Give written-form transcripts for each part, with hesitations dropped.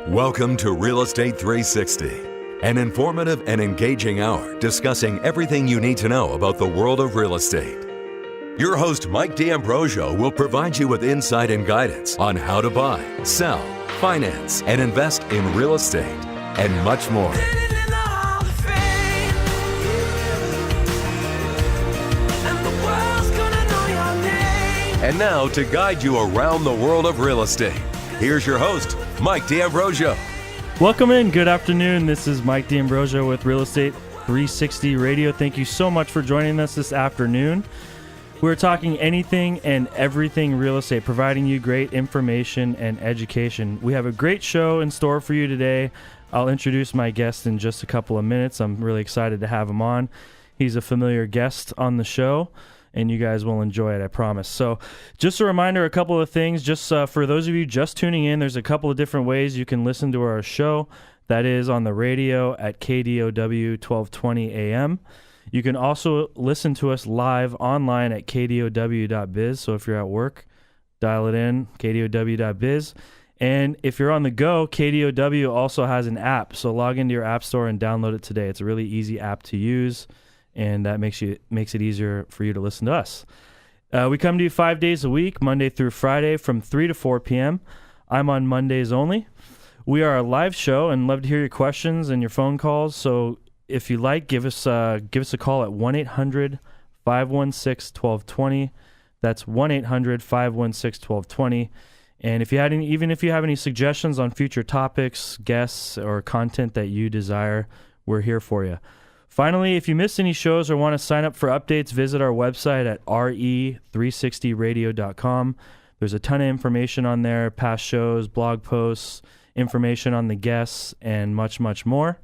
Welcome to Real Estate 360, an informative and engaging hour discussing everything you need to know about the world of real estate. Your host, Mike Ambrosio, will provide you with insight and guidance on how to buy, sell, finance, and invest in real estate, and much more. And now, to guide you around the world of real estate, here's your host, Mike D'Ambrosio. Welcome in. Good afternoon. This is Mike D'Ambrosio with Real Estate 360 Radio. Thank you so much for joining us this afternoon. We're talking anything and everything real estate, providing you great information and education. We have a great show in store for you today. I'll introduce my guest in just a couple of minutes. I'm really excited to have him on. He's a familiar guest on the show, and you guys will enjoy it, I promise. So just a reminder, a couple of things. Just for those of you just tuning in, there's a couple of different ways you can listen to our show. That is on the radio at KDOW 1220 AM. You can also listen to us live online at kdow.biz. So if you're at work, dial it in, kdow.biz. And if you're on the go, KDOW also has an app. So log into your app store and download it today. It's a really easy app to use, and that makes it easier for you to listen to us. We come to you 5 days a week, Monday through Friday from 3 to 4 p.m. I'm on Mondays only. We are a live show and love to hear your questions and your phone calls. So if you like, give us a call at 1-800-516-1220. That's 1-800-516-1220. And if you had even if you have any suggestions on future topics, guests, or content that you desire, we're here for you. Finally, if you missed any shows or want to sign up for updates, visit our website at RE360radio.com. There's a ton of information on there, past shows, blog posts, information on the guests, and much, much more.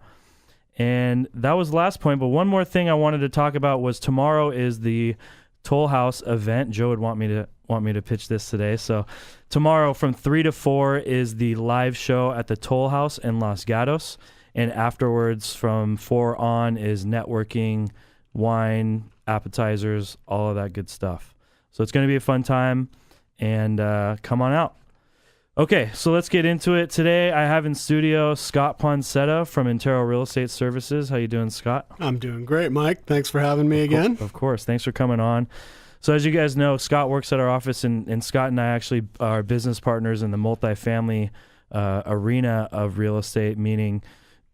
And that was the last point, but one more thing I wanted to talk about was tomorrow is the Toll House event. Joe would want me to pitch this today. So tomorrow from 3 to 4 is the live show at the Toll House in Los Gatos. And afterwards, from 4 on, is networking, wine, appetizers, all of that good stuff. So it's going to be a fun time, and come on out. Okay, so let's get into it. Today, I have in studio Scott Poncetta from Intero Real Estate Services. How you doing, Scott? I'm doing great, Mike. Thanks for having me again. Of course. Thanks for coming on. So as you guys know, Scott works at our office, and Scott and I actually are business partners in the multifamily arena of real estate, meaning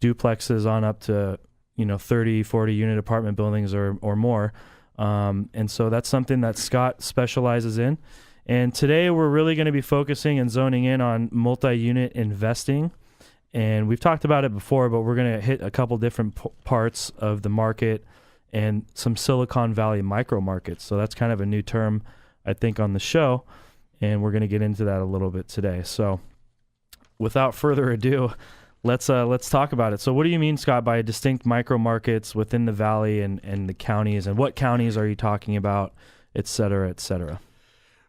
duplexes on up to 30, 40 unit apartment buildings or more. And so that's something that Scott specializes in. And today we're really going to be focusing and zoning in on multi-unit investing. And we've talked about it before, but we're going to hit a couple different parts of the market and some Silicon Valley micro markets. So that's kind of a new term, I think, on the show. And we're going to get into that a little bit today. So without further ado, let's talk about it. So what do you mean, Scott, by distinct micro markets within the valley and the counties, and what counties are you talking about, et cetera, et cetera?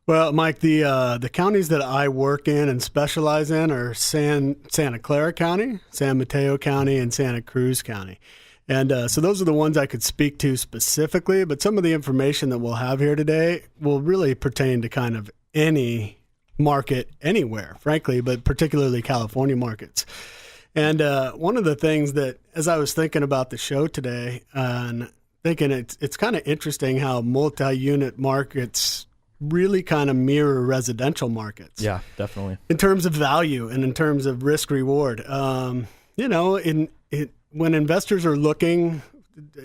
Well, Mike, the counties that I work in and specialize in are Santa Clara County, San Mateo County, and Santa Cruz County. And so those are the ones I could speak to specifically, but some of the information that we'll have here today will really pertain to kind of any market anywhere, frankly, but particularly California markets. And one of the things that, as I was thinking about the show today, and thinking it's kind of interesting how multi-unit markets really kind of mirror residential markets. Yeah, definitely. In terms of value and in terms of risk reward. When investors are looking,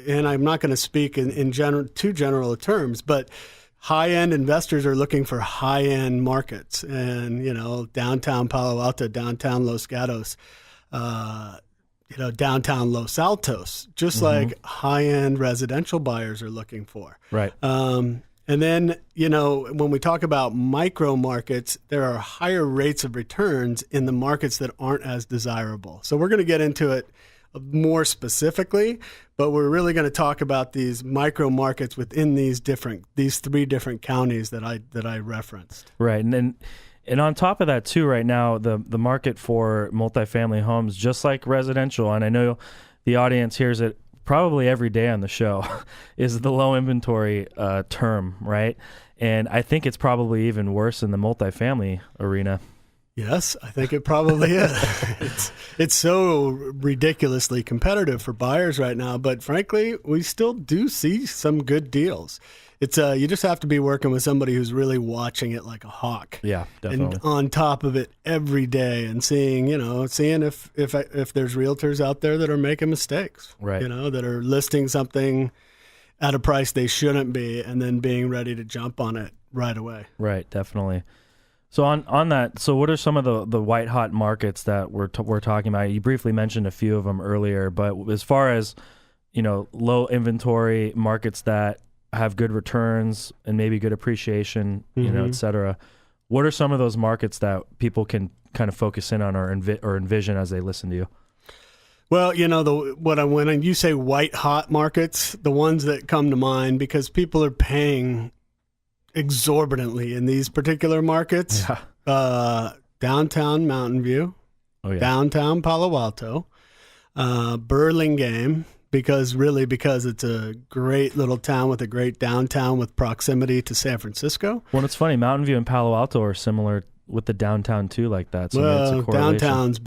and I'm not going to speak in too general terms, but high-end investors are looking for high-end markets. And, downtown Palo Alto, downtown Los Gatos, downtown Los Altos, just like high-end residential buyers are looking for. Right. And then, when we talk about micro markets, there are higher rates of returns in the markets that aren't as desirable. So we're going to get into it more specifically, but we're really going to talk about these micro markets within these 3 different counties that I referenced. Right. And on top of that too, right now, the market for multifamily homes, just like residential, and I know the audience hears it probably every day on the show, is the low inventory term, right? And I think it's probably even worse in the multifamily arena. Yes, I think it probably is. It's so ridiculously competitive for buyers right now, but frankly, we still do see some good deals. It's you just have to be working with somebody who's really watching it like a hawk. Yeah, definitely. And on top of it every day and seeing if there's realtors out there that are making mistakes. Right. That are listing something at a price they shouldn't be and then being ready to jump on it right away. Right, definitely. So on that, so what are some of the white hot markets that we're talking about? You briefly mentioned a few of them earlier, but as far as low inventory markets that have good returns and maybe good appreciation, et cetera, what are some of those markets that people can kind of focus in on or envision as they listen to you? Well, when you say white hot markets, the ones that come to mind because people are paying exorbitantly in these particular markets. Yeah. Downtown Mountain View, downtown Palo Alto, Burlingame, because it's a great little town with a great downtown with proximity to San Francisco. Well, it's funny, Mountain View and Palo Alto are similar with the downtown too, like that. So well, downtowns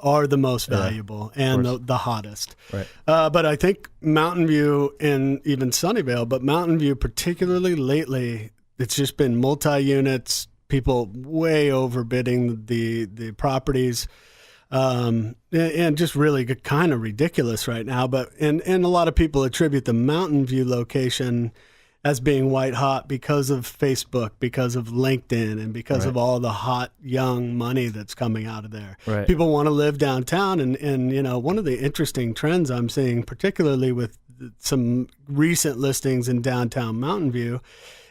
are the most valuable and the hottest. Right. But I think Mountain View and even Sunnyvale, but Mountain View particularly lately, it's just been multi-units, people way overbidding the properties, and just really kind of ridiculous right now. But and a lot of people attribute the Mountain View location as being white hot because of Facebook, because of LinkedIn, and because of all the hot young money that's coming out of there. Right. People want to live downtown, and one of the interesting trends I'm seeing, particularly with some recent listings in downtown Mountain View,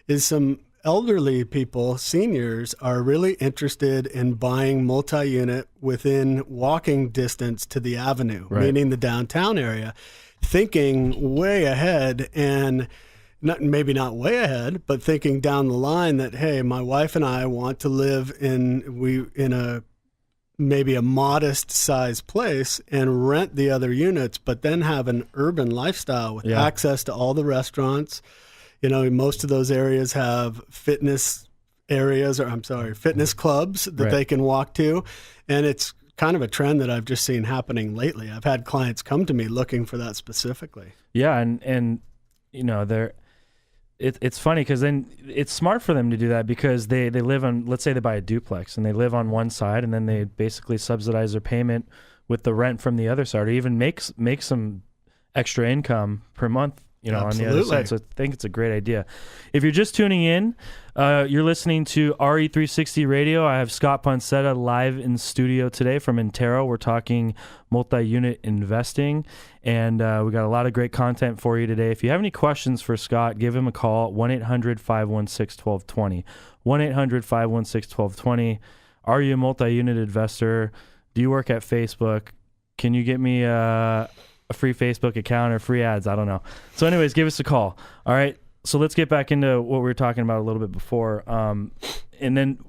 is some elderly people, seniors, are really interested in buying multi-unit within walking distance to the avenue, meaning the downtown area, thinking way ahead and maybe not way ahead, but thinking down the line that, hey, my wife and I want to live in maybe a modest sized place and rent the other units, but then have an urban lifestyle with access to all the restaurants. Most of those areas have fitness clubs that they can walk to. And it's kind of a trend that I've just seen happening lately. I've had clients come to me looking for that specifically. Yeah. And it's funny because then it's smart for them to do that because they live on, let's say they buy a duplex and they live on one side and then they basically subsidize their payment with the rent from the other side, or even make some extra income per month, on the other side. So I think it's a great idea. If you're just tuning in, you're listening to RE360 Radio. I have Scott Poncetta live in studio today from Intero. We're talking multi-unit investing, and we got a lot of great content for you today. If you have any questions for Scott, give him a call, 1-800-516-1220. 1-800-516-1220. Are you a multi-unit investor? Do you work at Facebook? Can you get me a free Facebook account or free ads? I don't know. So anyways, give us a call. All right. So let's get back into what we were talking about a little bit before. And then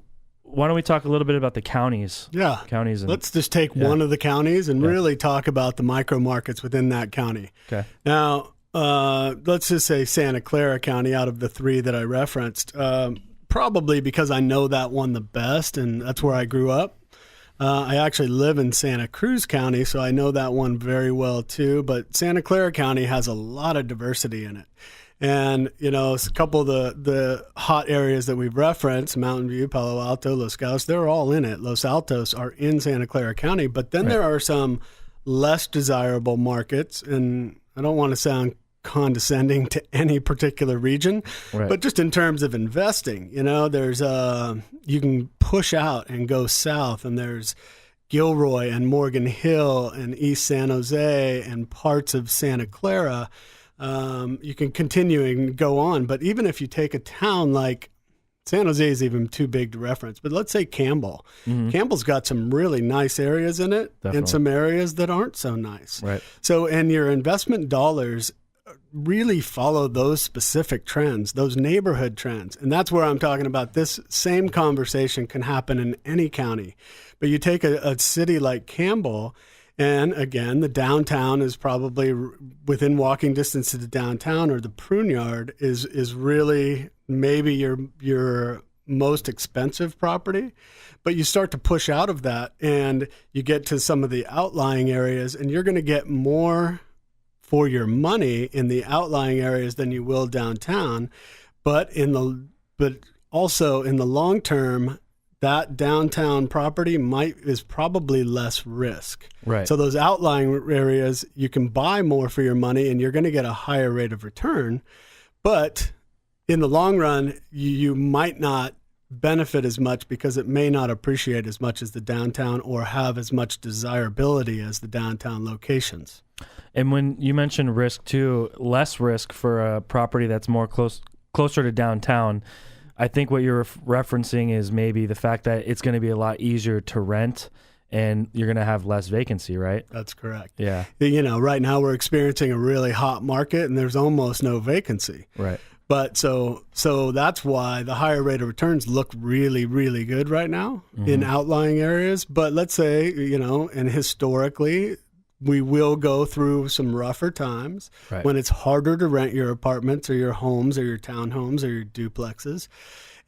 why don't we talk a little bit about the counties? Yeah. Counties. Let's just take one of the counties and really talk about the micro markets within that county. Okay. Now, let's just say Santa Clara County out of the three that I referenced, probably because I know that one the best and that's where I grew up. I actually live in Santa Cruz County, so I know that one very well too. But Santa Clara County has a lot of diversity in it. And, a couple of the hot areas that we've referenced, Mountain View, Palo Alto, Los Gatos, they're all in it. Los Altos are in Santa Clara County. But then there are some less desirable markets. And I don't want to sound condescending to any particular region, but just in terms of investing, there's you can push out and go south, and there's Gilroy and Morgan Hill and East San Jose and parts of Santa Clara. You can continue and go on, but even if you take a town like San Jose is even too big to reference, but let's say Campbell. Campbell's got some really nice areas in it and some areas that aren't so nice. Right. So, and your investment dollars really follow those specific trends, those neighborhood trends. And that's where I'm talking about. This same conversation can happen in any county. But you take a city like Campbell, and again, the downtown is probably within walking distance to the downtown, or the Prune Yard is really maybe your most expensive property, but you start to push out of that and you get to some of the outlying areas, and you're going to get more for your money in the outlying areas than you will downtown. But also in the long term, that downtown property is probably less risk. Right. So those outlying areas, you can buy more for your money and you're going to get a higher rate of return. But in the long run, you might not benefit as much because it may not appreciate as much as the downtown or have as much desirability as the downtown locations. And when you mentioned risk too, less risk for a property that's more closer to downtown, I think what you're referencing is maybe the fact that it's going to be a lot easier to rent and you're going to have less vacancy, right? That's correct. Yeah. Right now we're experiencing a really hot market and there's almost no vacancy. Right. But so that's why the higher rate of returns look really, really good right now in outlying areas. But let's say, and historically, we will go through some rougher times when it's harder to rent your apartments or your homes or your townhomes or your duplexes.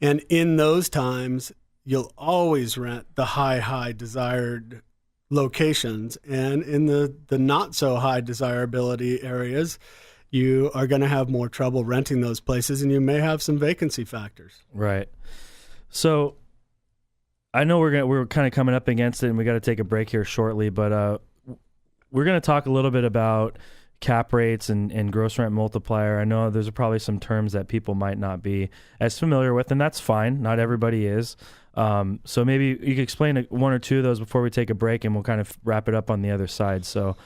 And in those times, you'll always rent the high desired locations. And in the not so high desirability areas, you are going to have more trouble renting those places, and you may have some vacancy factors. Right. So I know we're kind of coming up against it, and we got to take a break here shortly, but we're going to talk a little bit about cap rates and gross rent multiplier. I know there's probably some terms that people might not be as familiar with, and that's fine. Not everybody is. So maybe you could explain one or two of those before we take a break, and we'll kind of wrap it up on the other side. So.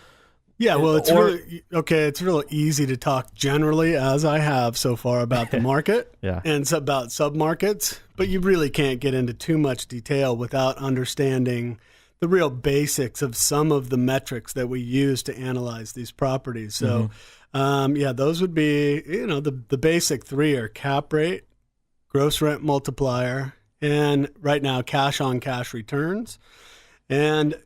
Yeah, well, it's real easy to talk generally, as I have so far, about the market and about submarkets, but you really can't get into too much detail without understanding the real basics of some of the metrics that we use to analyze these properties. So, those would be, the basic three are cap rate, gross rent multiplier, and right now cash-on-cash returns. And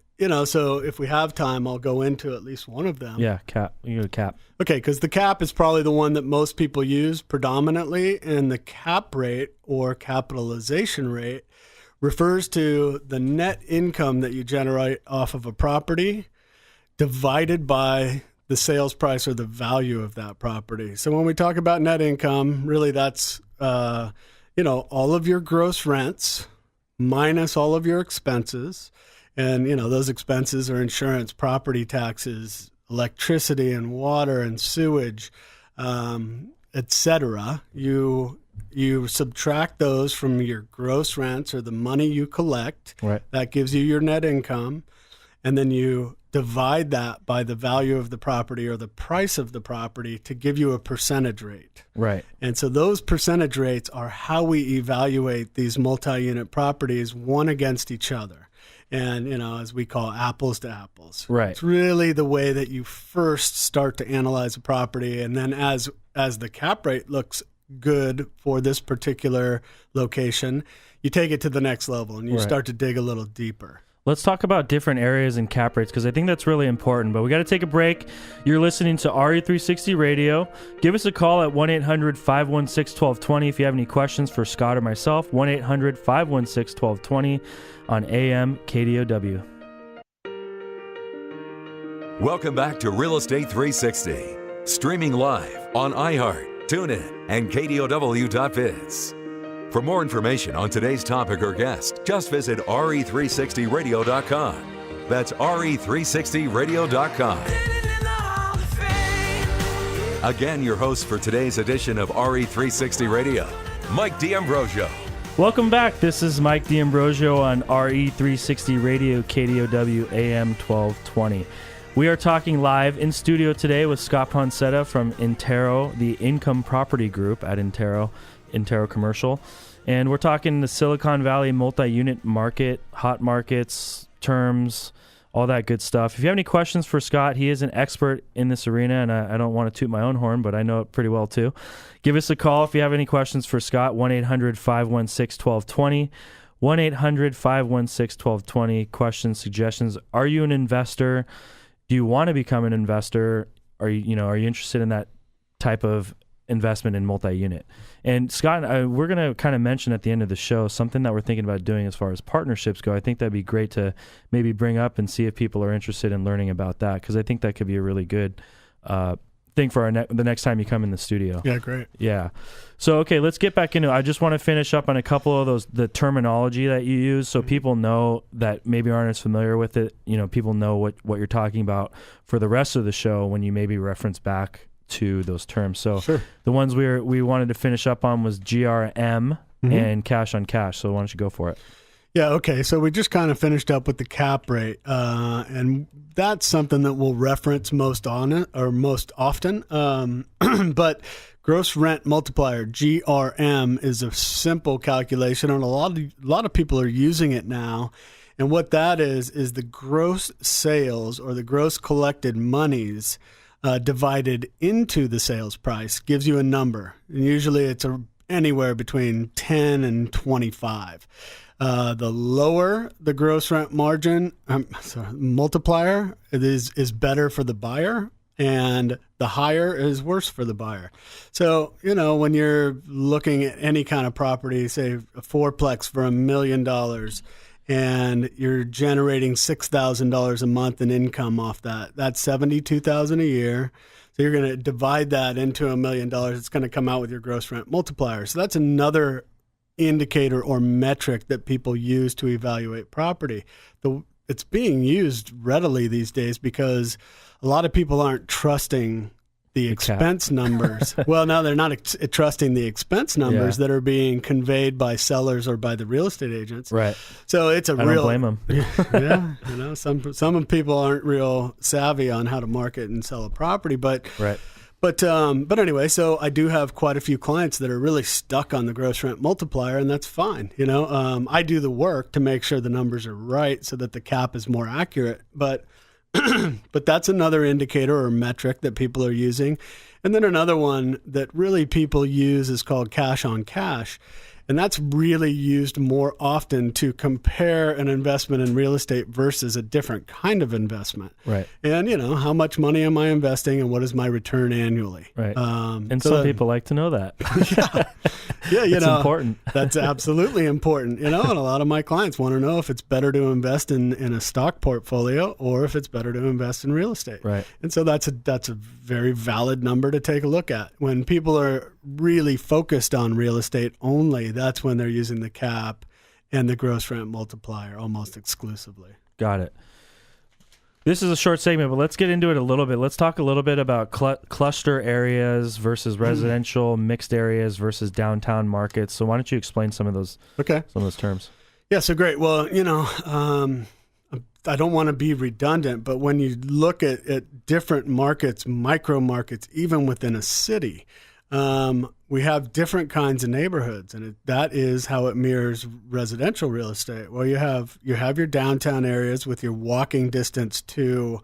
so if we have time, I'll go into at least one of them. Yeah, cap. You go cap. Okay, because the cap is probably the one that most people use predominantly, and the cap rate or capitalization rate refers to the net income that you generate off of a property divided by the sales price or the value of that property. So when we talk about net income, really that's all of your gross rents minus all of your expenses. And, those expenses are insurance, property taxes, electricity and water and sewage, et cetera. You subtract those from your gross rents or the money you collect. Right. That gives you your net income. And then you divide that by the value of the property or the price of the property to give you a percentage rate. Right. And so those percentage rates are how we evaluate these multi-unit properties one against each other. And, as we call apples to apples. Right. It's really the way that you first start to analyze a property. And then as the cap rate looks good for this particular location, you take it to the next level and you start to dig a little deeper. Let's talk about different areas and cap rates because I think that's really important. But we got to take a break. You're listening to RE360 Radio. Give us a call at 1-800-516-1220 if you have any questions for Scott or myself. 1-800-516-1220 on AM KDOW. Welcome back to Real Estate 360, streaming live on iHeart, TuneIn, and KDOW.biz. For more information on today's topic or guest, just visit RE360Radio.com. That's RE360Radio.com. Again, your host for today's edition of RE360 Radio, Mike D'Ambrosio. Welcome back. This is Mike D'Ambrosio on RE360 Radio, KDOW AM 1220. We are talking live in studio today with Scott Poncetta from Intero, the Income Property Group at Intero Commercial. And we're talking the Silicon Valley multi-unit market, hot markets, terms, all that good stuff. If you have any questions for Scott, he is an expert in this arena, and I don't want to toot my own horn, but I know it pretty well too. Give us a call if you have any questions for Scott, 1-800-516-1220, 1-800-516-1220. Questions, suggestions. Are you an investor? Do you want to become an investor? Are you interested in that type of investment in multi-unit. And Scott, we're going to kind of mention at the end of the show something that we're thinking about doing as far as partnerships go. I think that'd be great to maybe bring up and see if people are interested in learning about that, because I think that could be a really good thing for the next time you come in the studio. Yeah, great. Yeah. So, okay, let's get back into it. I just want to finish up on a couple of the terminology that you use, so people know that maybe aren't as familiar with it. People know what you're talking about for the rest of the show when you maybe reference back to those terms. So Sure. The ones we wanted to finish up on was GRM and cash on cash. So why don't you go for it? Yeah, okay. So we just kind of finished up with the cap rate, and that's something that we'll reference most often. But gross rent multiplier, GRM, is a simple calculation, and a lot of people are using it now. And what that is the gross sales, or the gross collected monies divided into the sales price, gives you a number. And usually it's anywhere between 10 and 25. The lower the gross rent margin, multiplier, is better for the buyer, and the higher is worse for the buyer. So, when you're looking at any kind of property, say a fourplex for $1 million, and you're generating $6,000 a month in income off that, that's $72,000 a year. So you're going to divide that into $1 million. It's going to come out with your gross rent multiplier. So that's another indicator or metric that people use to evaluate property. It's being used readily these days because a lot of people aren't trusting the expense numbers. Well, no, they're not trusting the expense numbers that are being conveyed by sellers or by the real estate agents. Right. So it's I don't blame them. Yeah, some people aren't real savvy on how to market and sell a property, but right. But anyway, so I do have quite a few clients that are really stuck on the gross rent multiplier, and that's fine. I do the work to make sure the numbers are right so that the cap is more accurate. But that's another indicator or metric that people are using. And then another one that really people use is called cash on cash. And that's really used more often to compare an investment in real estate versus a different kind of investment. Right. And, how much money am I investing and what is my return annually? Right. And some people like to know that. Yeah, it's important. That's absolutely important. And a lot of my clients want to know if it's better to invest in a stock portfolio or if it's better to invest in real estate. Right. And so that's a very valid number to take a look at. When people are really focused on real estate only, that's when they're using the cap and the gross rent multiplier almost exclusively. Got it. This is a short segment, but let's get into it a little bit. Let's talk a little bit about cluster areas versus residential, mixed areas versus downtown markets. So why don't you explain some of those terms? Yeah, so great. Well, I don't want to be redundant, but when you look at different markets, micro markets, even within a city, we have different kinds of neighborhoods, and that is how it mirrors residential real estate. Well, you have your downtown areas with your walking distance to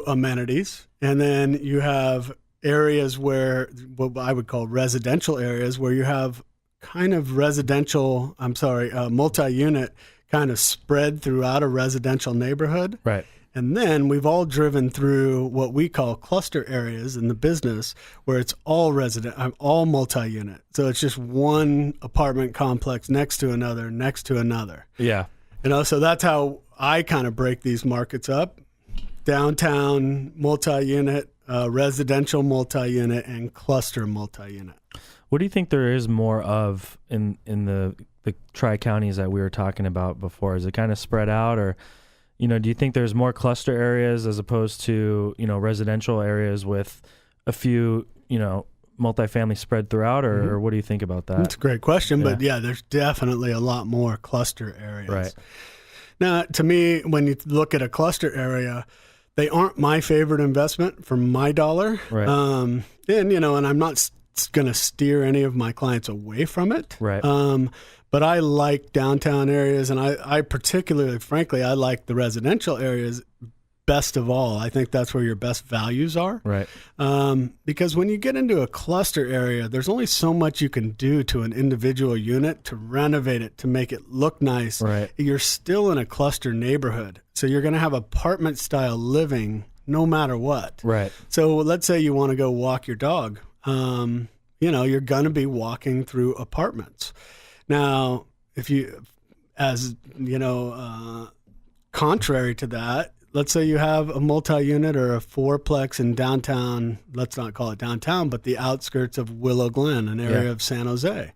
amenities, and then you have areas where what I would call residential areas where you have kind of multi-unit kind of spread throughout a residential neighborhood. Right. And then we've all driven through what we call cluster areas in the business where it's all all multi-unit. So it's just one apartment complex next to another. Yeah. So that's how I kind of break these markets up. Downtown multi-unit, residential multi-unit, and cluster multi-unit. What do you think there is more of in the tri-counties that we were talking about before? Is it kind of spread out, or do you think there's more cluster areas as opposed to, residential areas with a few, multifamily spread throughout, or what do you think about that? That's a great question, but yeah, there's definitely a lot more cluster areas. Right. Now, to me, when you look at a cluster area, they aren't my favorite investment for my dollar. Right. And I'm not going to steer any of my clients away from it. Right. But I like downtown areas, and I particularly, frankly, I like the residential areas best of all. I think that's where your best values are. Right. Because when you get into a cluster area, there's only so much you can do to an individual unit to renovate it, to make it look nice. Right. You're still in a cluster neighborhood, so you're going to have apartment-style living no matter what. Right. So let's say you want to go walk your dog you're going to be walking through apartments. Now, if you, as you know, contrary to that, let's say you have a multi-unit or a fourplex in downtown, let's not call it downtown, but the outskirts of Willow Glen, an area of San Jose,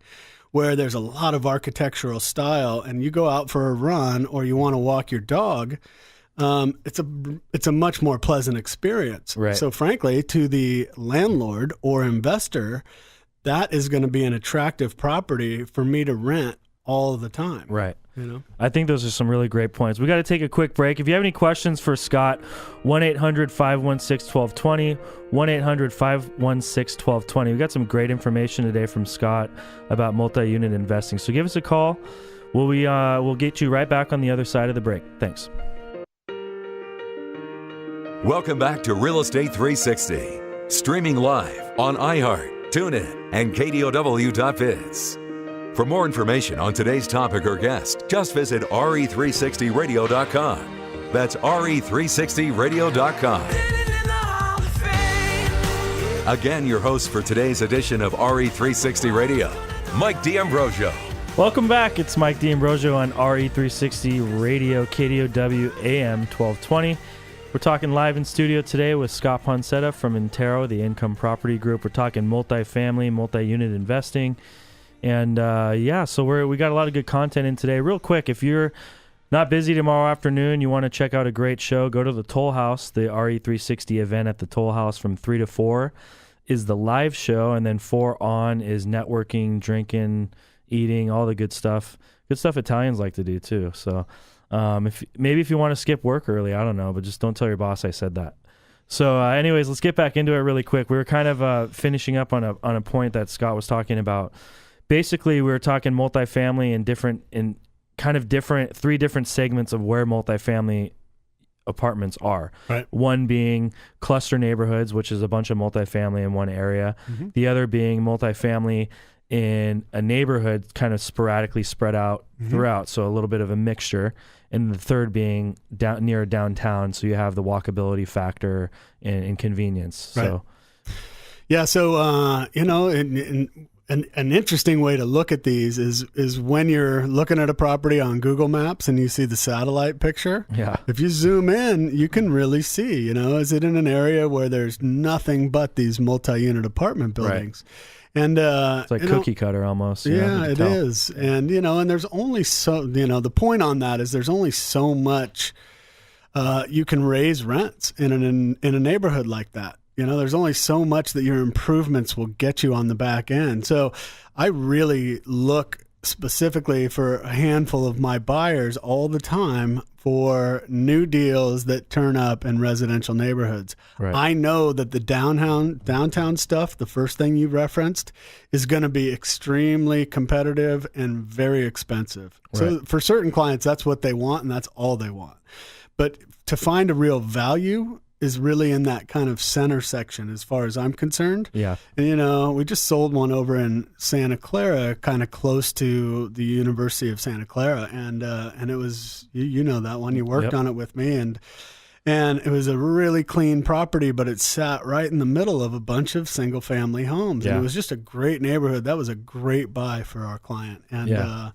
where there's a lot of architectural style, and you go out for a run or you want to walk your dog, it's a much more pleasant experience. Right. So frankly, to the landlord or investor, that is going to be an attractive property for me to rent all the time. Right. I think those are some really great points. We got to take a quick break. If you have any questions for Scott, 1-800-516-1220, 1-800-516-1220. We got some great information today from Scott about multi-unit investing. So give us a call. We'll get you right back on the other side of the break. Thanks. Welcome back to Real Estate 360, streaming live on iHeart, TuneIn, and KDOW.biz. For more information on today's topic or guest, just visit RE360radio.com. That's RE360radio.com. Again, your host for today's edition of RE360 Radio, Mike D'Ambrosio. Welcome back. It's Mike D'Ambrosio on RE360 Radio, KDOW AM 1220. We're talking live in studio today with Scott Poncetta from Intero, the Income Property Group. We're talking multifamily, multi-unit investing. And so we got a lot of good content in today. Real quick, if you're not busy tomorrow afternoon, you want to check out a great show, go to the Toll House. The RE360 event at the Toll House from 3 to 4 is the live show, and then 4 on is networking, drinking, eating, all the good stuff. Good stuff Italians like to do too. So if you want to skip work early, I don't know, but just don't tell your boss I said that. So anyways, let's get back into it really quick. We were kind of finishing up on a point that Scott was talking about. Basically, we were talking multifamily and three different segments of where multifamily apartments are. Right. One being cluster neighborhoods, which is a bunch of multifamily in one area. Mm-hmm. The other being multifamily in a neighborhood kind of sporadically spread out throughout, so a little bit of a mixture. And the third being near downtown, so you have the walkability factor and convenience. Right. So, yeah, so, an interesting way to look at these is when you're looking at a property on Google Maps and you see the satellite picture. Yeah. If you zoom in, you can really see, is it in an area where there's nothing but these multi-unit apartment buildings? Right. And it's like cookie cutter almost. Yeah, it is. And and there's only so the point on that is there's only so much you can raise rents in a neighborhood like that. There's only so much that your improvements will get you on the back end. So I really look specifically for a handful of my buyers all the time for new deals that turn up in residential neighborhoods. Right. I know that the downtown stuff, the first thing you referenced, is going to be extremely competitive and very expensive. Right. So for certain clients, that's what they want and that's all they want. But to find a real value is really in that kind of center section as far as I'm concerned. Yeah. And, we just sold one over in Santa Clara, kind of close to the University of Santa Clara. And it was, you know that one, you worked on it with me, and it was a really clean property, but it sat right in the middle of a bunch of single family homes. Yeah. And it was just a great neighborhood. That was a great buy for our client. And,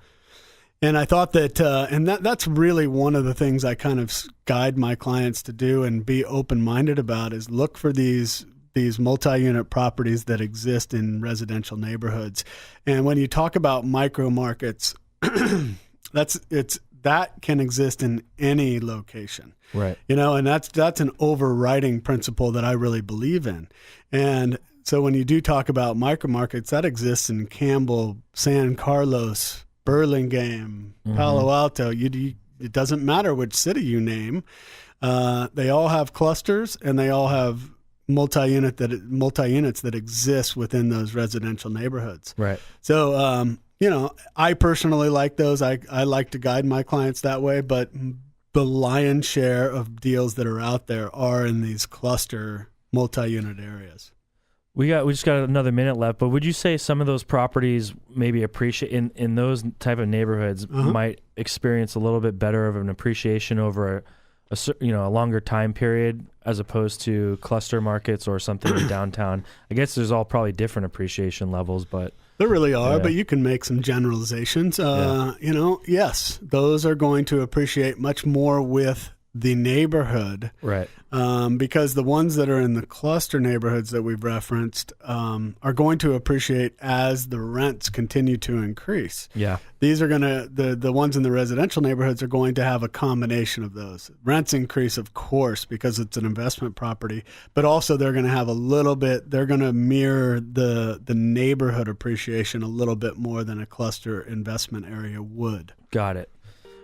and I thought that, that's really one of the things I kind of guide my clients to do and be open-minded about is look for these multi-unit properties that exist in residential neighborhoods. And when you talk about micro markets, that can exist in any location. Right. And that's an overriding principle that I really believe in. And so when you do talk about micro markets, that exists in Campbell, San Carlos, Burlingame, Palo Alto. It doesn't matter which city you name. They all have clusters and they all have multi-units that exist within those residential neighborhoods. Right. So, I personally like those. I like to guide my clients that way, but the lion's share of deals that are out there are in these cluster multi-unit areas. We just got another minute left, but would you say some of those properties maybe appreciate in those type of neighborhoods might experience a little bit better of an appreciation over a longer time period as opposed to cluster markets or something in downtown? I guess there's all probably different appreciation levels, but there really are, but you can make some generalizations. Yes, those are going to appreciate much more with the neighborhood, right? Because the ones that are in the cluster neighborhoods that we've referenced are going to appreciate as the rents continue to increase. Yeah, these are the ones in the residential neighborhoods are going to have a combination of those. Rents increase, of course, because it's an investment property, but also they're going to have a little bit. They're going to mirror the neighborhood appreciation a little bit more than a cluster investment area would. Got it.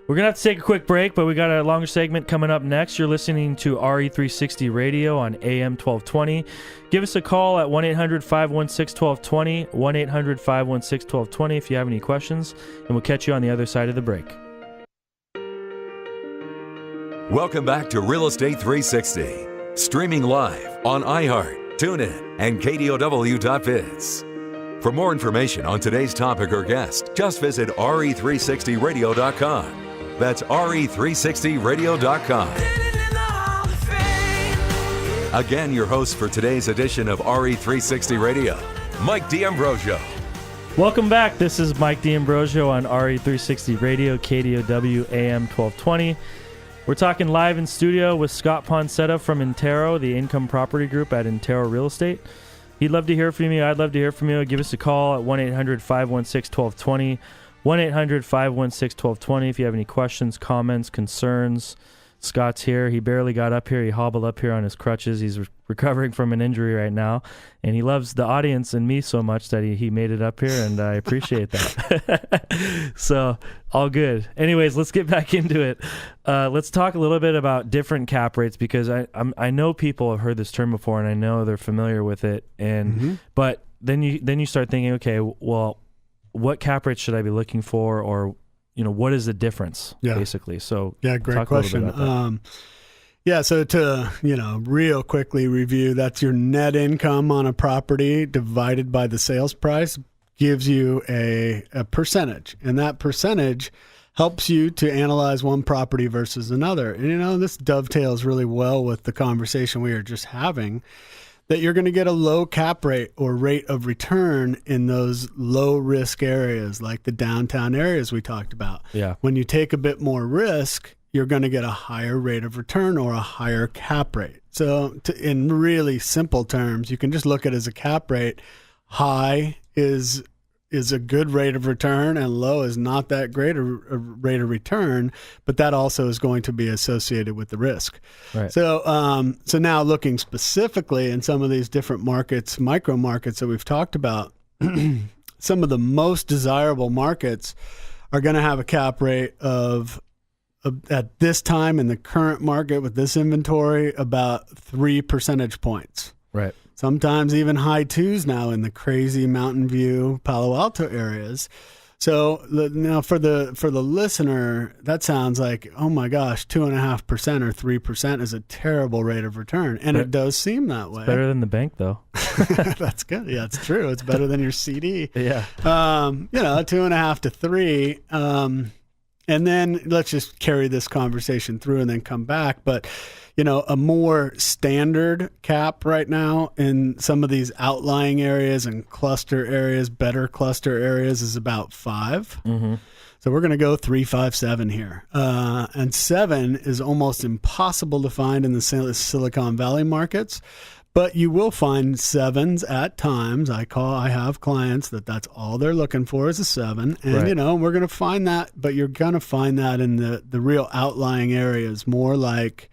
We're going to have to take a quick break, but we got a longer segment coming up next. You're listening to RE360 Radio on AM 1220. Give us a call at 1-800-516-1220, 1-800-516-1220 if you have any questions, and we'll catch you on the other side of the break. Welcome back to Real Estate 360, streaming live on iHeart, TuneIn, and KDOW.biz. For more information on today's topic or guest, just visit re360radio.com. That's re360radio.com. Again, your host for today's edition of RE360 Radio, Mike D'Ambrosio. Welcome back. This is Mike D'Ambrosio on RE360 Radio, KDOW AM 1220. We're talking live in studio with Scott Poncetta from Intero, the income property group at Intero Real Estate. He'd love to hear from you. I'd love to hear from you. Give us a call at 1-800-516-1220, 1-800-516-1220 if you have any questions, comments, concerns. Scott's here. He barely got up here. He hobbled up here on his crutches. He's recovering from an injury right now, and he loves the audience and me so much that he made it up here, and I appreciate that. So, all good. Anyways, let's get back into it. Let's talk a little bit about different cap rates, because I know people have heard this term before, and I know they're familiar with it, and but then you start thinking, okay, well, what cap rates should I be looking for, or what is the difference, basically? So great question. So to, real quickly review, that's your net income on a property divided by the sales price gives you a percentage. And that percentage helps you to analyze one property versus another. And, this dovetails really well with the conversation we were just having, that you're going to get a low cap rate or rate of return in those low risk areas, like the downtown areas we talked about. Yeah. When you take a bit more risk, you're going to get a higher rate of return or a higher cap rate. So in really simple terms, you can just look at it as a cap rate. High is a good rate of return, and low is not that great a rate of return, but that also is going to be associated with the risk. Right. So now looking specifically in some of these different markets, micro markets that we've talked about, some of the most desirable markets are going to have a cap rate of at this time in the current market with this inventory, about 3 percentage points. Right. Sometimes even high twos now in the crazy Mountain View, Palo Alto areas. So now for the listener, that sounds like, oh my gosh, 2.5% or 3% is a terrible rate of return, and it does seem that way. Better than the bank, though. That's good. Yeah, it's true. It's better than your CD. Yeah. 2.5 to 3. And then let's just carry this conversation through and then come back. But, a more standard cap right now in some of these outlying areas and cluster areas, better cluster areas, is about 5. Mm-hmm. So we're going to go 3, 5, 7 here. And 7 is almost impossible to find in the Silicon Valley markets. But you will find 7s at times. I have clients that's all they're looking for is a 7. And, right. We're going to find that, but you're going to find that in the real outlying areas, more like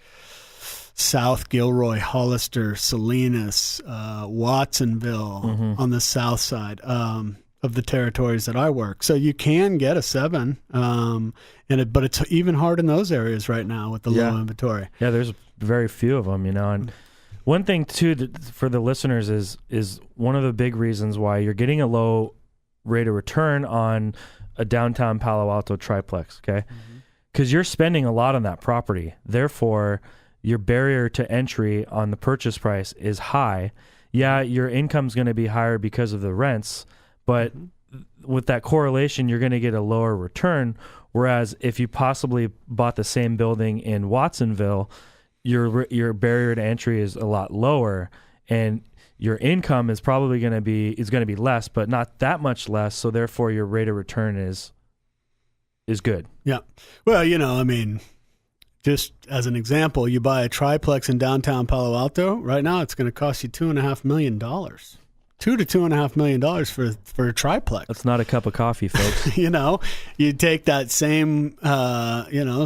South Gilroy, Hollister, Salinas, Watsonville on the south side of the territories that I work. So you can get a 7, but it's even hard in those areas right now with the low inventory. Yeah, there's very few of them, and one thing, too, for the listeners is one of the big reasons why you're getting a low rate of return on a downtown Palo Alto triplex, okay? Because you're spending a lot on that property. Therefore, your barrier to entry on the purchase price is high. Yeah, your income's going to be higher because of the rents, but with that correlation, you're going to get a lower return. Whereas if you possibly bought the same building in Watsonville, your barrier to entry is a lot lower, and your income is probably going to be less, but not that much less. So therefore, your rate of return is good. Yeah. Well, just as an example, you buy a triplex in downtown Palo Alto. Right now, it's going to cost you $2.5 million. $2 to $2.5 million for a triplex. That's not a cup of coffee, folks. You take that same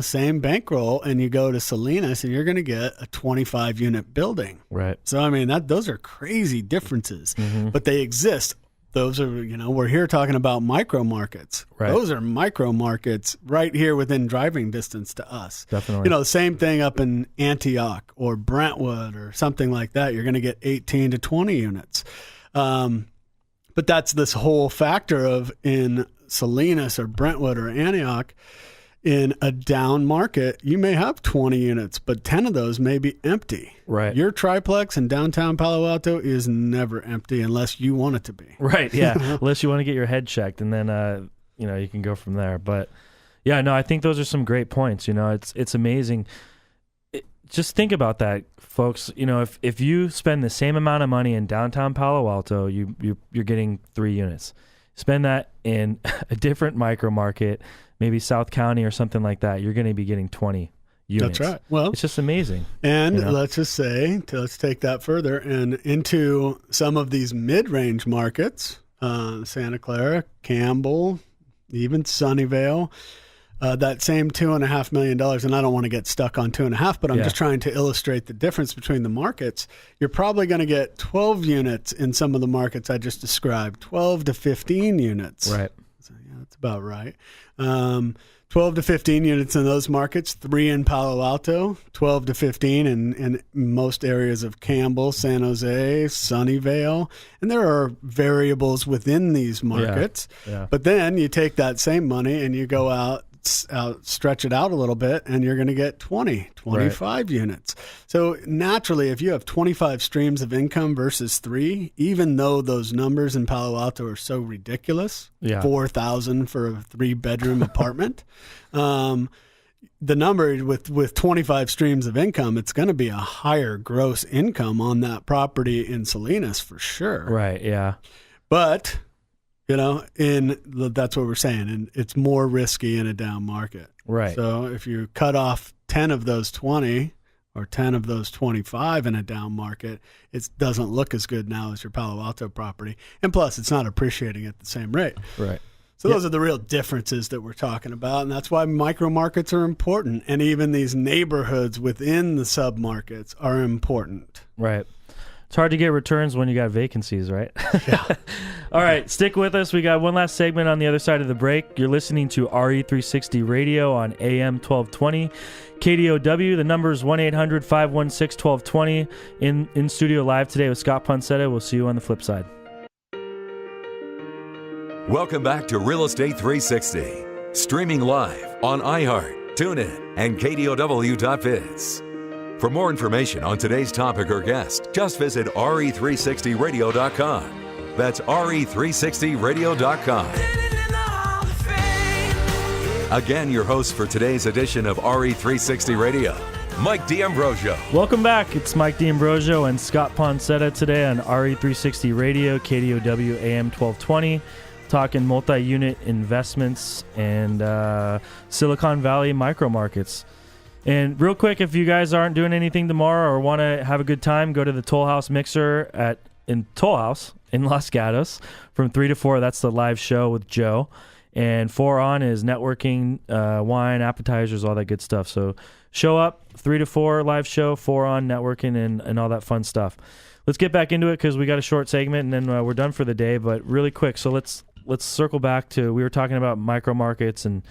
same bankroll and you go to Salinas and you're going to get a 25 unit building. Right. So those are crazy differences, but they exist. Those are, we're here talking about micro markets. Right. Those are micro markets right here within driving distance to us. Definitely. The same thing up in Antioch or Brentwood or something like that. You're going to get 18 to 20 units. But that's this whole factor of in Salinas or Brentwood or Antioch, in a down market, you may have 20 units, but 10 of those may be empty. Right. Your triplex in downtown Palo Alto is never empty unless you want it to be. Right. Yeah. Unless you want to get your head checked, and then you can go from there. But yeah, no, I think those are some great points. It's amazing. Just think about that, folks. If you spend the same amount of money in downtown Palo Alto, you're getting 3 units. Spend that in a different micro market, maybe South County or something like that, you're going to be getting 20 units. That's right. Well, it's just amazing. And let's just say, let's take that further and into some of these mid-range markets, Santa Clara, Campbell, even Sunnyvale, that same $2.5 million. And I don't want to get stuck on 2.5, but I'm just trying to illustrate the difference between the markets. You're probably going to get 12 units in some of the markets I just described, 12 to 15 units. Right. So, yeah, that's about right. 12 to 15 units in those markets, 3 in Palo Alto, 12 to 15 in most areas of Campbell, San Jose, Sunnyvale. And there are variables within these markets. Yeah. But then you take that same money and you go out, stretch it out a little bit, and you're going to get 25 units. So naturally, if you have 25 streams of income versus 3, even though those numbers in Palo Alto are so ridiculous, $4,000 for a 3-bedroom apartment, the number with 25 streams of income, it's going to be a higher gross income on that property in Salinas for sure. Right. Yeah. But that's what we're saying, and it's more risky in a down market. Right. So if you cut off 10 of those 20 or 10 of those 25 in a down market, it doesn't look as good now as your Palo Alto property. And plus, it's not appreciating at the same rate. Right. So those are the real differences that we're talking about, and that's why micro markets are important, and even these neighborhoods within the submarkets are important. Right. It's hard to get returns when you got vacancies, right? Yeah. All right, stick with us. We got one last segment on the other side of the break. You're listening to RE360 Radio on AM 1220. KDOW, the number is 1-800-516-1220. In studio live today with Scott Poncetta. We'll see you on the flip side. Welcome back to Real Estate 360, streaming live on iHeart, TuneIn, and KDOW.biz. For more information on today's topic or guest, just visit re360radio.com. That's re360radio.com. Again, your host for today's edition of RE360 Radio, Mike D'Ambrosio. Welcome back. It's Mike D'Ambrosio and Scott Poncetta today on RE360 Radio, KDOW AM 1220. Talking multi-unit investments and Silicon Valley micro markets. And real quick, if you guys aren't doing anything tomorrow or want to have a good time, go to the Toll House Mixer in Toll House in Los Gatos from 3 to 4. That's the live show with Joe. And 4 on is networking, wine, appetizers, all that good stuff. So show up, 3 to 4 live show, 4 on networking and all that fun stuff. Let's get back into it because we got a short segment and then we're done for the day. But really quick, so let's circle back to, we were talking about micro markets, and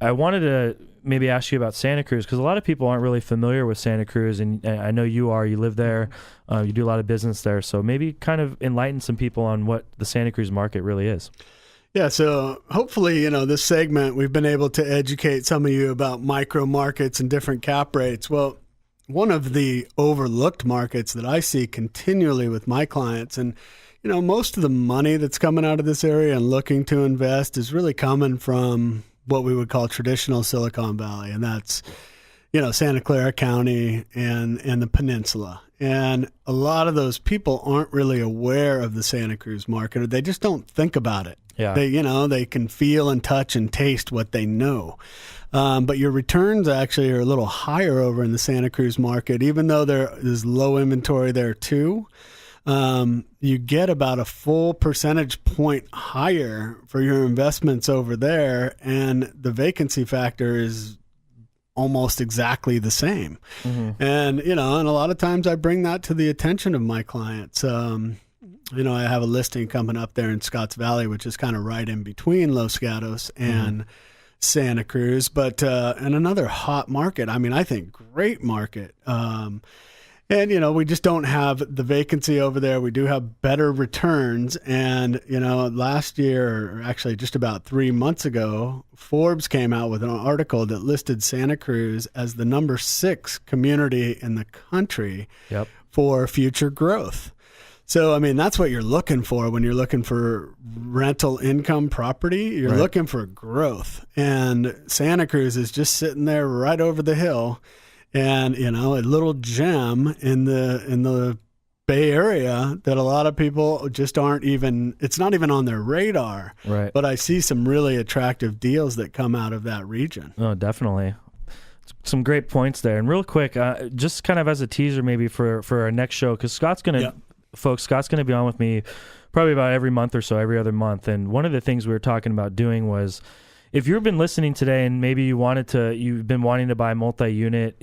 I wanted to maybe ask you about Santa Cruz because a lot of people aren't really familiar with Santa Cruz, and I know you are. You live there. You do a lot of business there. So maybe kind of enlighten some people on what the Santa Cruz market really is. Yeah, so hopefully, this segment, we've been able to educate some of you about micro markets and different cap rates. Well, one of the overlooked markets that I see continually with my clients, and most of the money that's coming out of this area and looking to invest is really coming from what we would call traditional Silicon Valley, and that's, Santa Clara County and the peninsula. And a lot of those people aren't really aware of the Santa Cruz market, or they just don't think about it. Yeah. They can feel and touch and taste what they know. But your returns actually are a little higher over in the Santa Cruz market, even though there is low inventory there too. You get about a full percentage point higher for your investments over there, and the vacancy factor is almost exactly the same. Mm-hmm. And, and a lot of times I bring that to the attention of my clients. I have a listing coming up there in Scotts Valley, which is kind of right in between Los Gatos and Santa Cruz, but and another hot market. I mean, I think great market. And, we just don't have the vacancy over there. We do have better returns. And, last year, or actually just about 3 months ago, Forbes came out with an article that listed Santa Cruz as the number 6 community in the country for future growth. So, I mean, that's what you're looking for when you're looking for rental income property. You're looking for growth. And Santa Cruz is just sitting there right over the hill. And, a little gem in the Bay Area that a lot of people just it's not even on their radar. Right. But I see some really attractive deals that come out of that region. Oh, definitely. Some great points there. And real quick, just kind of as a teaser maybe for our next show, because Scott's going to be on with me probably about every month or so, every other month. And one of the things we were talking about doing was, if you've been listening today and maybe you've been wanting to buy multi-unit,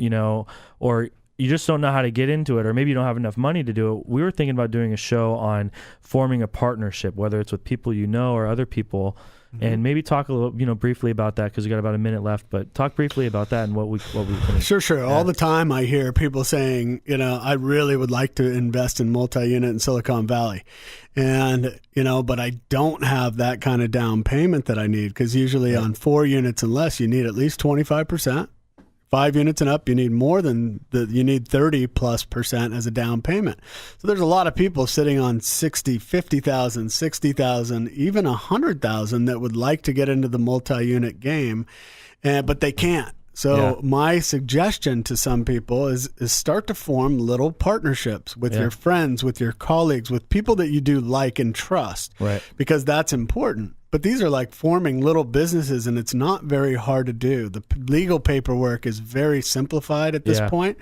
or you just don't know how to get into it, or maybe you don't have enough money to do it, we were thinking about doing a show on forming a partnership, whether it's with people or other people, and maybe talk a little, briefly about that, because we got about a minute left, but talk briefly about that and what we can. Sure. All the time I hear people saying, I really would like to invest in multi-unit in Silicon Valley. And, but I don't have that kind of down payment that I need, because usually on 4 units and less, you need at least 25%. 5 units and up, you need more than you need 30+% as a down payment. So there's a lot of people sitting on 60, 50,000, 60,000, even 100,000 that would like to get into the multi-unit game, but they can't. So my suggestion to some people is start to form little partnerships with your friends, with your colleagues, with people that you do like and trust, because that's important. But these are like forming little businesses, and it's not very hard to do. The legal paperwork is very simplified at this point.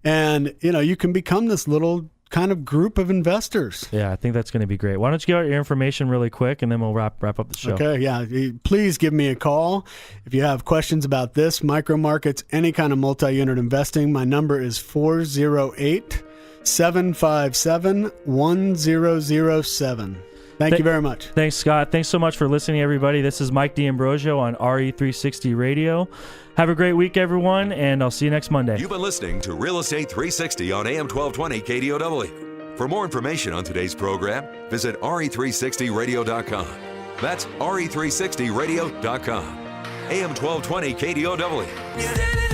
And, you can become this little kind of group of investors. Yeah, I think that's going to be great. Why don't you give out your information really quick, and then we'll wrap up the show. Okay, yeah. Please give me a call if you have questions about this, micro markets, any kind of multi-unit investing. My number is 408-757-1007. Thank you very much. Thanks, Scott. Thanks so much for listening, everybody. This is Mike D'Ambrosio on RE360 Radio. Have a great week, everyone, and I'll see you next Monday. You've been listening to Real Estate 360 on AM 1220 KDOW. For more information on today's program, visit RE360Radio.com. That's RE360Radio.com. AM 1220 KDOW.